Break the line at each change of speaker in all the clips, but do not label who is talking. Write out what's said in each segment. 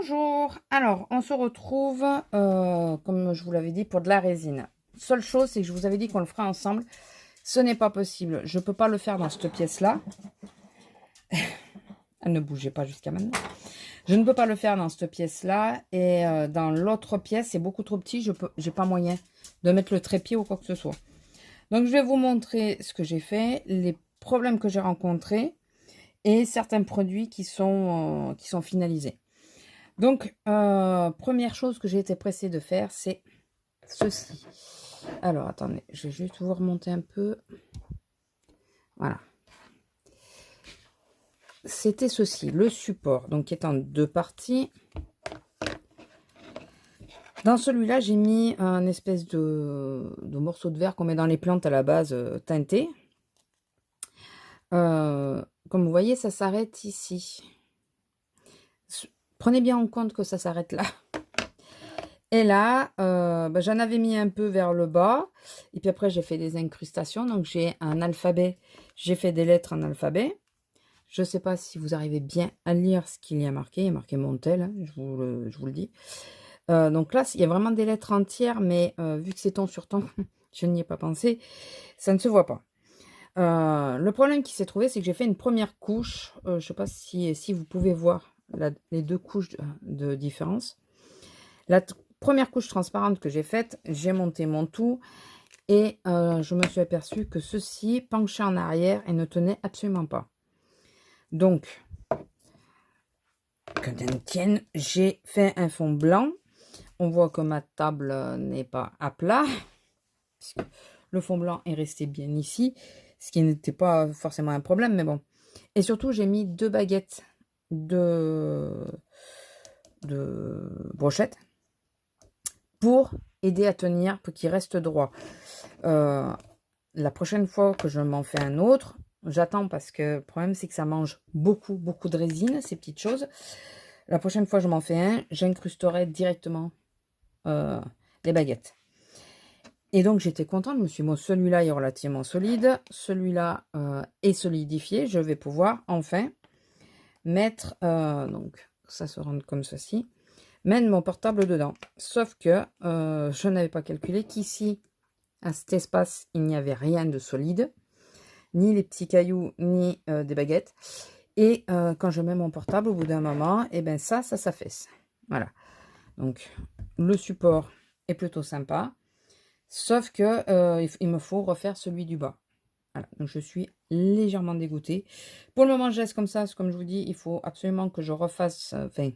Bonjour, alors on se retrouve, comme je vous l'avais dit, pour de la résine. Seule chose, c'est que je vous avais dit qu'on le fera ensemble. Ce n'est pas possible, je ne peux pas le faire dans cette pièce-là. Elle ne bougeait pas jusqu'à maintenant. Je ne peux pas le faire dans cette pièce-là. Et dans l'autre pièce, c'est beaucoup trop petit, je n'ai pas moyen de mettre le trépied ou quoi que ce soit. Donc je vais vous montrer ce que j'ai fait, les problèmes que j'ai rencontrés et certains produits qui sont finalisés. Donc, première chose que j'ai été pressée de faire, c'est ceci. Alors, attendez, je vais juste vous remonter un peu. Voilà. C'était ceci, le support, donc qui est en deux parties. Dans celui-là, j'ai mis un espèce de morceau de verre qu'on met dans les plantes à la base, teinté. Comme vous voyez, ça s'arrête ici. Prenez bien en compte que ça s'arrête là. Et là, j'en avais mis un peu vers le bas. Et puis après, j'ai fait des incrustations. Donc, j'ai un alphabet. J'ai fait des lettres en alphabet. Je ne sais pas si vous arrivez bien à lire ce qu'il y a marqué. Il y a marqué Montel, hein, je vous le dis. Donc là, il y a vraiment des lettres entières. Mais vu que c'est ton sur ton, je n'y ai pas pensé. Ça ne se voit pas. Le problème qui s'est trouvé, c'est que j'ai fait une première couche. Je ne sais pas si vous pouvez voir les deux couches de différence. La première couche transparente que j'ai faite, j'ai monté mon tout et je me suis aperçue que ceci penchait en arrière et ne tenait absolument pas. Donc, que d'un tienne, j'ai fait un fond blanc. On voit que ma table n'est pas à plat, puisque le fond blanc est resté bien ici, ce qui n'était pas forcément un problème, mais bon. Et surtout, j'ai mis 2 baguettes de brochette pour aider à tenir, pour qu'il reste droit. La prochaine fois que je m'en fais un autre, j'attends parce que le problème c'est que ça mange beaucoup de résine, ces petites choses. La prochaine fois que je m'en fais un, j'incrusterai directement les baguettes. Et donc j'étais contente, je me suis dit, bon, celui-là est relativement solide, celui-là est solidifié, je vais pouvoir enfin mettre, donc ça se rend comme ceci, mettre mon portable dedans. Sauf que je n'avais pas calculé qu'ici, à cet espace, il n'y avait rien de solide, ni les petits cailloux, ni des baguettes. Et quand je mets mon portable, au bout d'un moment, et ben ça s'affaisse. Voilà. Donc, le support est plutôt sympa. Sauf que il me faut refaire celui du bas. Voilà. Donc, je suis légèrement dégoûtée. Pour le moment, je laisse comme ça. Comme je vous dis, il faut absolument que je refasse... Enfin,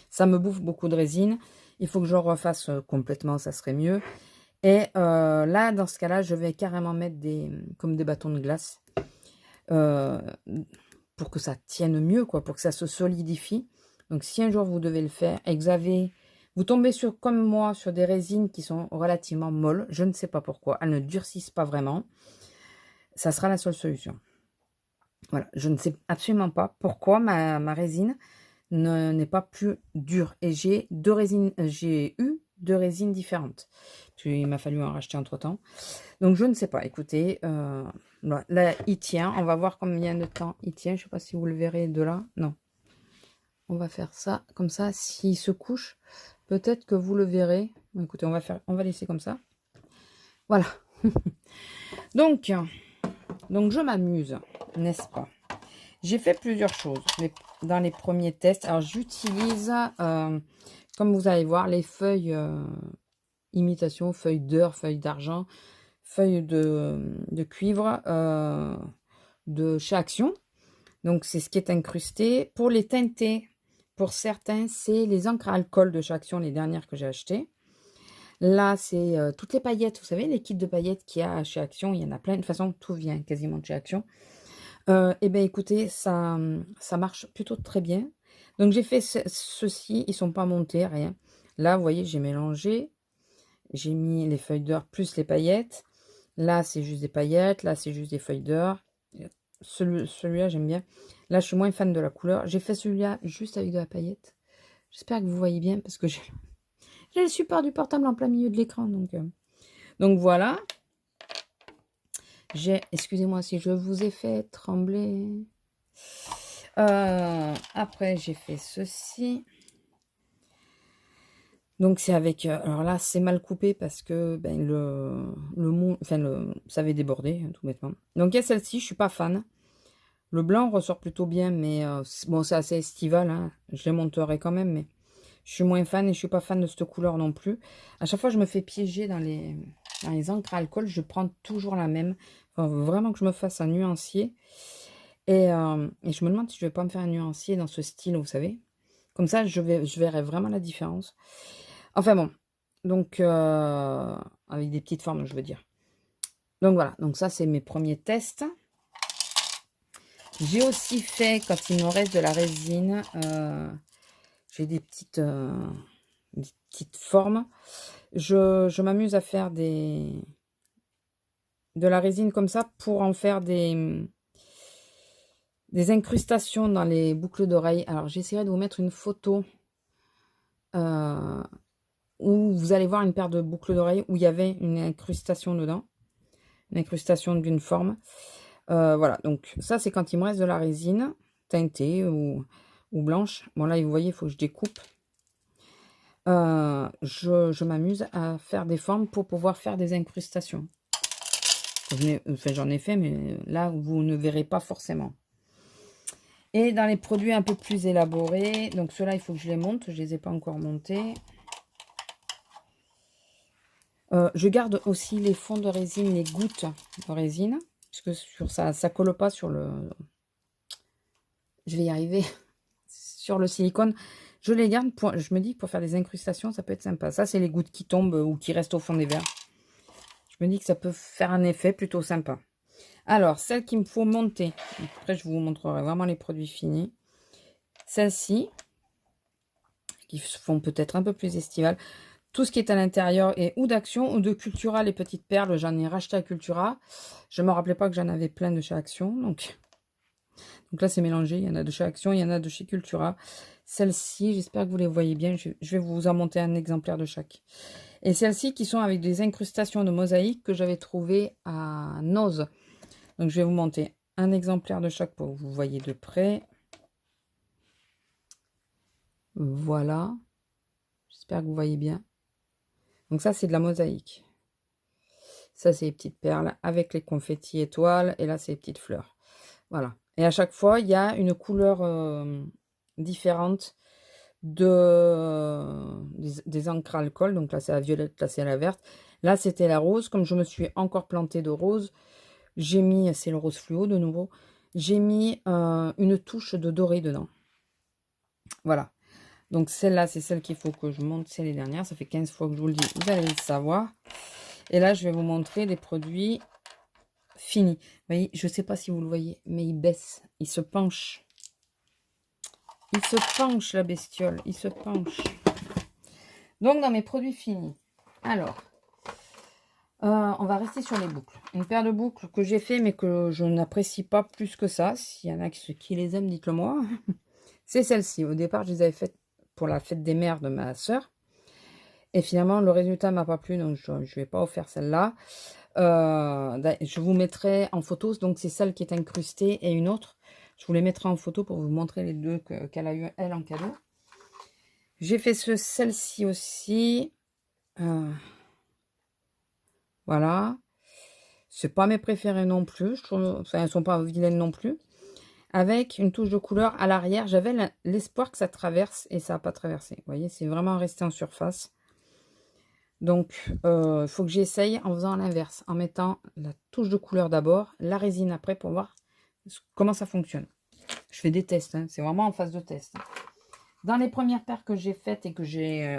ça me bouffe beaucoup de résine. Il faut que je refasse complètement, ça serait mieux. Et là, dans ce cas-là, je vais carrément mettre comme des bâtons de glace pour que ça tienne mieux, quoi, pour que ça se solidifie. Donc, si un jour vous devez le faire et que vous tombez sur, comme moi, sur des résines qui sont relativement molles, je ne sais pas pourquoi, elles ne durcissent pas vraiment, ça sera la seule solution. Voilà, je ne sais absolument pas pourquoi ma résine n'est pas plus dure. Et j'ai eu deux résines différentes. Il m'a fallu en racheter entre-temps. Donc, je ne sais pas. Écoutez, là, il tient. On va voir combien de temps il tient. Je ne sais pas si vous le verrez de là. Non. On va faire ça comme ça. S'il se couche, peut-être que vous le verrez. Bon, écoutez, on va laisser comme ça. Voilà. donc, je m'amuse, n'est-ce pas? J'ai fait plusieurs choses dans les premiers tests. Alors, j'utilise, comme vous allez voir, les feuilles imitation, feuilles d'or, feuilles d'argent, feuilles de cuivre de chez Action. Donc, c'est ce qui est incrusté. Pour les teinter, pour certains, c'est les encres à alcool de chez Action, les dernières que j'ai achetées. Là, c'est toutes les paillettes. Vous savez, les kits de paillettes qu'il y a chez Action, il y en a plein. De toute façon, tout vient quasiment de chez Action. Eh bien, écoutez, ça marche plutôt très bien. Donc, j'ai fait ceci. Ils ne sont pas montés, rien. Là, vous voyez, j'ai mélangé. J'ai mis les feuilles d'or plus les paillettes. Là, c'est juste des paillettes. Là, c'est juste des feuilles d'or. Celui-là, j'aime bien. Là, je suis moins fan de la couleur. J'ai fait celui-là juste avec de la paillette. J'espère que vous voyez bien parce que j'ai le support du portable en plein milieu de l'écran. Donc voilà. Excusez-moi si je vous ai fait trembler. Après, j'ai fait ceci. Donc c'est avec, alors là, c'est mal coupé parce que, ben, ça avait débordé, hein, tout bêtement. Donc il y a celle-ci, je suis pas fan. Le blanc ressort plutôt bien, mais bon, c'est assez estival, hein. Je les monterai quand même, mais je suis moins fan et je suis pas fan de cette couleur non plus. À chaque fois, je me fais piéger dans les encres à alcool. Je prends toujours la même. Enfin, vraiment que je me fasse un nuancier. Et je me demande si je vais pas me faire un nuancier dans ce style, vous savez. Comme ça, je verrai vraiment la différence. Enfin bon, donc avec des petites formes, je veux dire. Donc voilà, donc ça, c'est mes premiers tests. J'ai aussi fait, quand il me reste de la résine, j'ai des petites formes. Je m'amuse à faire de la résine comme ça pour en faire des incrustations dans les boucles d'oreilles. Alors, j'essaierai de vous mettre une photo où vous allez voir une paire de boucles d'oreilles où il y avait une incrustation dedans. Une incrustation d'une forme. Voilà, donc ça, c'est quand il me reste de la résine teintée ou blanche. Bon, là, vous voyez, il faut que je découpe. Je m'amuse à faire des formes pour pouvoir faire des incrustations. J'en ai fait, mais là, vous ne verrez pas forcément. Et dans les produits un peu plus élaborés, donc ceux-là, il faut que je les monte. Je ne les ai pas encore montés. Je garde aussi les fonds de résine, les gouttes de résine. Parce que sur ça ne colle pas sur le... Je vais y arriver. Sur le silicone. Je les garde, je me dis, pour faire des incrustations, ça peut être sympa. Ça, c'est les gouttes qui tombent ou qui restent au fond des verres. Je me dis que ça peut faire un effet plutôt sympa. Alors, celle qu'il me faut monter. Après, je vous montrerai vraiment les produits finis. Celles-ci, qui se font peut-être un peu plus estivales. Tout ce qui est à l'intérieur est ou d'Action ou de Cultura, les petites perles. J'en ai racheté à Cultura. Je ne me rappelais pas que j'en avais plein de chez Action. Donc là, c'est mélangé. Il y en a de chez Action, il y en a de chez Cultura. Celles-ci, j'espère que vous les voyez bien. Je vais vous en monter un exemplaire de chaque. Et celles-ci qui sont avec des incrustations de mosaïque que j'avais trouvées à Noz. Donc, je vais vous monter un exemplaire de chaque pour que vous voyez de près. Voilà. J'espère que vous voyez bien. Donc, ça, c'est de la mosaïque. Ça, c'est les petites perles avec les confettis étoiles. Et là, c'est les petites fleurs. Voilà. Et à chaque fois, il y a une couleur différente des encres à alcool. Donc là, c'est la violette, là, c'est la verte. Là, c'était la rose. Comme je me suis encore plantée de rose, j'ai mis, c'est le rose fluo de nouveau, j'ai mis une touche de doré dedans. Voilà. Donc celle-là, c'est celle qu'il faut que je monte. C'est les dernières. Ça fait 15 fois que je vous le dis. Vous allez le savoir. Et là, je vais vous montrer les produits finis. Vous voyez, je ne sais pas si vous le voyez, mais il baisse. Il se penche. Il se penche, la bestiole. Il se penche. Donc, dans mes produits finis. Alors, on va rester sur les boucles. Une paire de boucles que j'ai fait, mais que je n'apprécie pas plus que ça. S'il y en a qui les aiment, dites-le moi. C'est celle-ci. Au départ, je les avais faites pour la fête des mères de ma soeur. Et finalement, le résultat ne m'a pas plu, donc je ne vais pas offrir celle-là. Je vous mettrai en photo. Donc, c'est celle qui est incrustée et une autre. Je vous les mettrai en photo pour vous montrer les deux qu'elle a eu, elle, en cadeau. J'ai fait celle-ci aussi. Voilà. C'est pas mes préférés non plus. Je trouve, enfin, elles sont pas vilaines non plus. Avec une touche de couleur à l'arrière. J'avais l'espoir que ça traverse et ça n'a pas traversé. Vous voyez, c'est vraiment resté en surface. Donc, il faut que j'essaye en faisant l'inverse. En mettant la touche de couleur d'abord, la résine après pour voir comment ça fonctionne. Je fais des tests. Hein, c'est vraiment en phase de test. Dans les premières paires que j'ai faites et que j'ai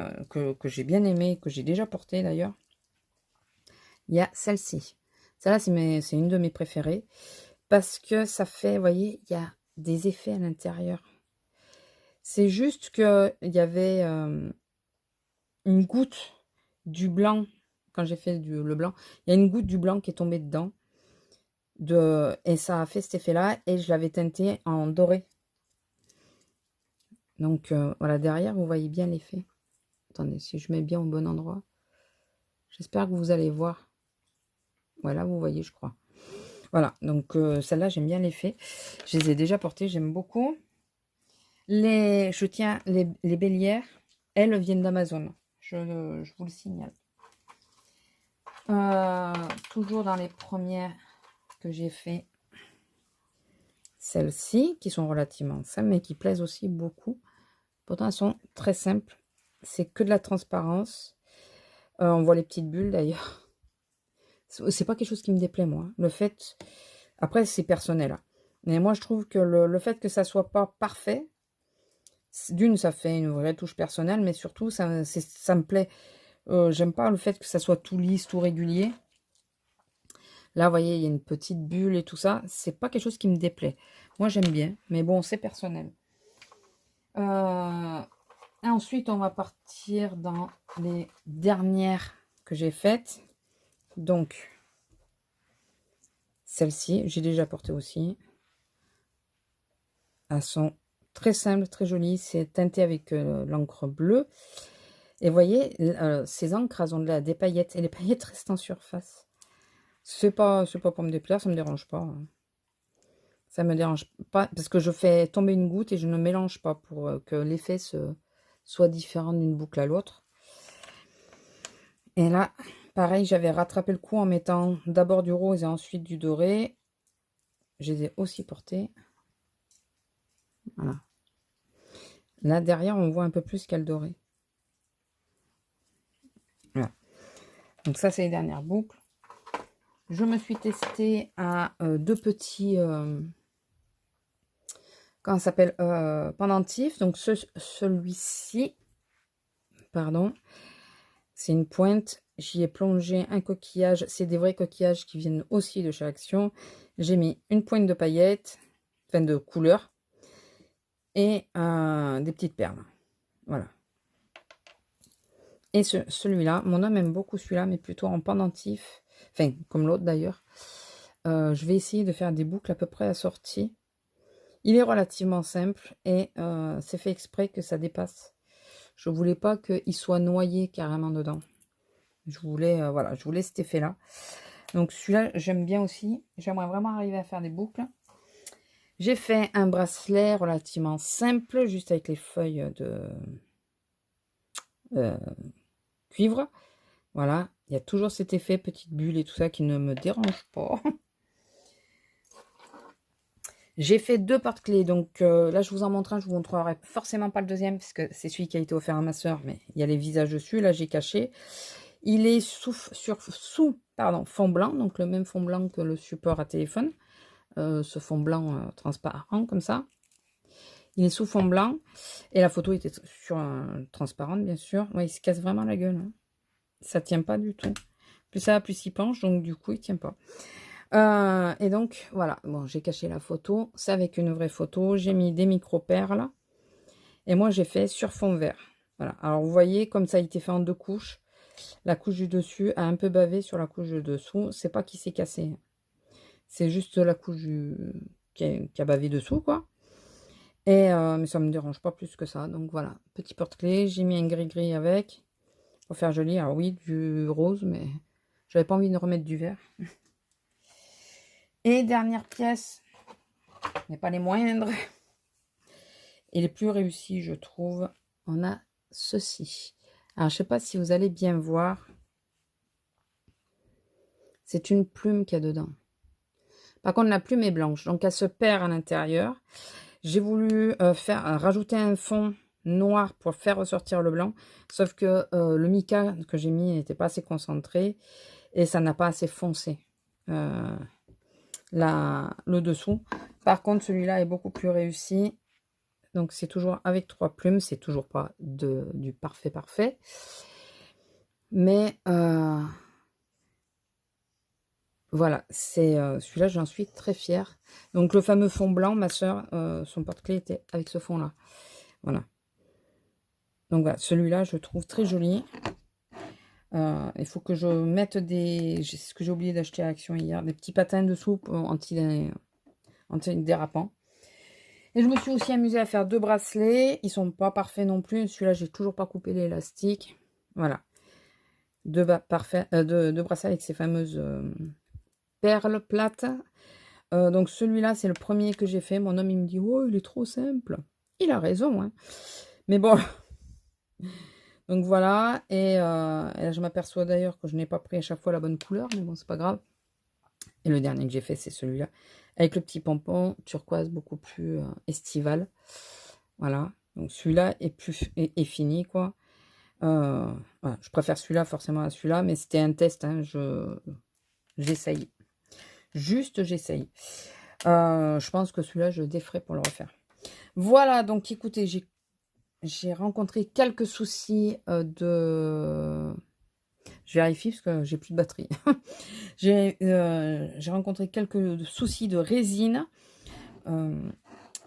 bien aimé, que j'ai déjà portées d'ailleurs, il y a celle-ci. Celle-là, c'est une de mes préférées. Parce que ça fait, vous voyez, il y a des effets à l'intérieur. C'est juste qu'il y avait une goutte du blanc. Quand j'ai fait le blanc, il y a une goutte du blanc qui est tombée dedans. Et ça a fait cet effet-là. Et je l'avais teinté en doré. Donc, voilà, derrière, vous voyez bien l'effet. Attendez, si je mets bien au bon endroit. J'espère que vous allez voir. Voilà, vous voyez, je crois. Voilà, donc celle-là, j'aime bien l'effet. Je les ai déjà portées, j'aime beaucoup. Je tiens les bélières, elles viennent d'Amazon. je vous le signale. Toujours dans les premières que j'ai fait, celles-ci, qui sont relativement simples, mais qui plaisent aussi beaucoup. Pourtant, elles sont très simples. C'est que de la transparence. On voit les petites bulles, d'ailleurs. C'est pas quelque chose qui me déplaît, moi. Le fait... Après, c'est personnel. Hein. Mais moi, je trouve que le fait que ça soit pas parfait, d'une, ça fait une vraie touche personnelle, mais surtout, ça me plaît. J'aime pas le fait que ça soit tout lisse, tout régulier. Là, vous voyez, il y a une petite bulle et tout ça. C'est pas quelque chose qui me déplaît. Moi, j'aime bien. Mais bon, c'est personnel. Ensuite, on va partir dans les dernières que j'ai faites. Donc, celle-ci, j'ai déjà porté aussi. Elles sont très simples, très jolies. C'est teinté avec l'encre bleue. Et vous voyez, ces encres, elles ont des paillettes. Et les paillettes restent en surface. C'est pas pour me déplaire, ça me dérange pas. Ça me dérange pas. Parce que je fais tomber une goutte et je ne mélange pas pour que l'effet soit différent d'une boucle à l'autre. Et là, pareil, j'avais rattrapé le coup en mettant d'abord du rose et ensuite du doré. Je les ai aussi portés. Voilà. Là, derrière, on voit un peu plus qu'il y a le doré. Voilà. Donc ça, c'est les dernières boucles. Je me suis testée à deux petits... comment ça s'appelle pendentifs. Donc celui-ci, pardon, c'est une pointe. J'y ai plongé un coquillage. C'est des vrais coquillages qui viennent aussi de chez Action. J'ai mis une pointe de paillettes, enfin de couleur, et des petites perles. Voilà. Et celui-là, mon homme aime beaucoup celui-là, mais plutôt en pendentif. Enfin, comme l'autre d'ailleurs. Je vais essayer de faire des boucles à peu près assorties. Il est relativement simple et c'est fait exprès que ça dépasse. Je voulais pas qu'il soit noyé carrément dedans. Je voulais, voilà, je voulais cet effet-là. Donc celui-là, j'aime bien aussi. J'aimerais vraiment arriver à faire des boucles. J'ai fait un bracelet relativement simple, juste avec les feuilles de cuivre. Voilà, il y a toujours cet effet petite bulle et tout ça qui ne me dérange pas. J'ai fait deux porte-clés, donc là je vous en montre un, je vous montrerai forcément pas le deuxième, parce que c'est celui qui a été offert à ma soeur, mais il y a les visages dessus, là j'ai caché. Il est sous fond blanc, donc le même fond blanc que le support à téléphone, ce fond blanc transparent comme ça. Il est sous fond blanc, et la photo était sur transparente bien sûr. Ouais, il se casse vraiment la gueule, hein. Ça tient pas du tout. Plus ça va, plus il penche, donc du coup il tient pas. Et donc, voilà. Bon, j'ai caché la photo. C'est avec une vraie photo. J'ai mis des micro-perles. Et moi, j'ai fait sur fond vert. Voilà. Alors, vous voyez, comme ça a été fait en deux couches. La couche du dessus a un peu bavé sur la couche du dessous. C'est pas qu'il s'est cassé. C'est juste la couche qui a bavé dessous, quoi. Et, mais ça me dérange pas plus que ça. Donc, voilà. Petit porte-clés. J'ai mis un gris-gris avec. Pour faire joli. Alors, oui, du rose, mais j'avais pas envie de remettre du vert. Et dernière pièce, mais pas les moindres, et les plus réussies, je trouve, on a ceci. Alors, je sais pas si vous allez bien voir. C'est une plume qu'il y a dedans. Par contre, la plume est blanche, donc elle se perd à l'intérieur. J'ai voulu rajouter un fond noir pour faire ressortir le blanc, sauf que le mica que j'ai mis n'était pas assez concentré et ça n'a pas assez foncé. Le dessous. Par contre, celui-là est beaucoup plus réussi. Donc, c'est toujours avec 3 plumes. C'est toujours pas du parfait. Mais voilà, c'est celui-là, j'en suis très fière. Donc, le fameux fond blanc, ma soeur, son porte-clés était avec ce fond-là. Voilà. Donc, voilà, celui-là, je trouve très joli. Il faut que je mette c'est ce que j'ai oublié d'acheter à Action hier, des petits patins de soupe anti-dérapants. Et je me suis aussi amusée à faire 2 bracelets. Ils sont pas parfaits non plus. Celui-là, j'ai toujours pas coupé l'élastique. Voilà. 2 bracelets avec ces fameuses perles plates. Donc celui-là, c'est le premier que j'ai fait. Mon homme, il me dit, oh, il est trop simple. Il a raison, hein. Mais bon, Donc voilà, et là je m'aperçois d'ailleurs que je n'ai pas pris à chaque fois la bonne couleur, mais bon, c'est pas grave. Et le dernier que j'ai fait, c'est celui-là, avec le petit pompon turquoise beaucoup plus estival. Voilà, donc celui-là est fini, quoi. Voilà, je préfère celui-là forcément à celui-là, mais c'était un test, hein, j'essaye. Juste, j'essaye. Je pense que celui-là, je déferai pour le refaire. Voilà, donc écoutez, j'ai rencontré quelques soucis Je vérifie parce que j'ai plus de batterie. J'ai rencontré quelques soucis de résine.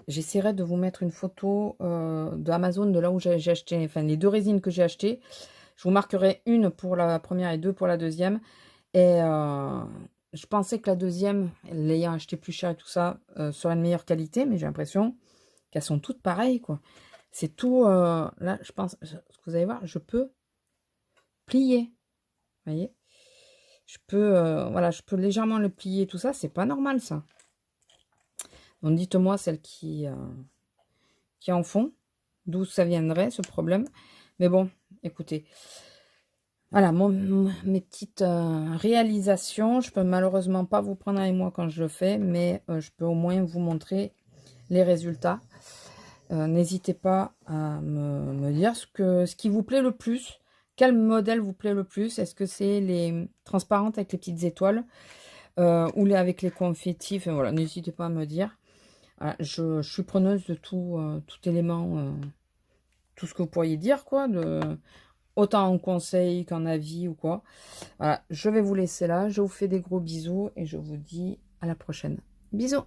J'essaierai de vous mettre une photo de Amazon, de là où j'ai acheté, enfin les deux résines que j'ai achetées. Je vous marquerai une pour la première et deux pour la deuxième. Et je pensais que la deuxième, l'ayant acheté plus cher et tout ça, serait de meilleure qualité, mais j'ai l'impression qu'elles sont toutes pareilles, quoi. C'est tout, là, je pense, ce que vous allez voir, je peux plier, vous voyez. Je peux, voilà, je peux légèrement le plier, tout ça, c'est pas normal, ça. Donc, dites-moi celles qui en font, d'où ça viendrait, ce problème. Mais bon, écoutez, voilà, mes petites réalisations. Je peux malheureusement pas vous prendre avec moi quand je le fais, mais je peux au moins vous montrer les résultats. N'hésitez pas à me dire ce qui vous plaît le plus. Quel modèle vous plaît le plus? Est-ce que c'est les transparentes avec les petites étoiles ou avec les confettis? Enfin, voilà, n'hésitez pas à me dire. Voilà, je suis preneuse de tout élément, tout ce que vous pourriez dire, quoi, autant en conseil qu'en avis ou quoi. Voilà, je vais vous laisser là. Je vous fais des gros bisous et je vous dis à la prochaine. Bisous!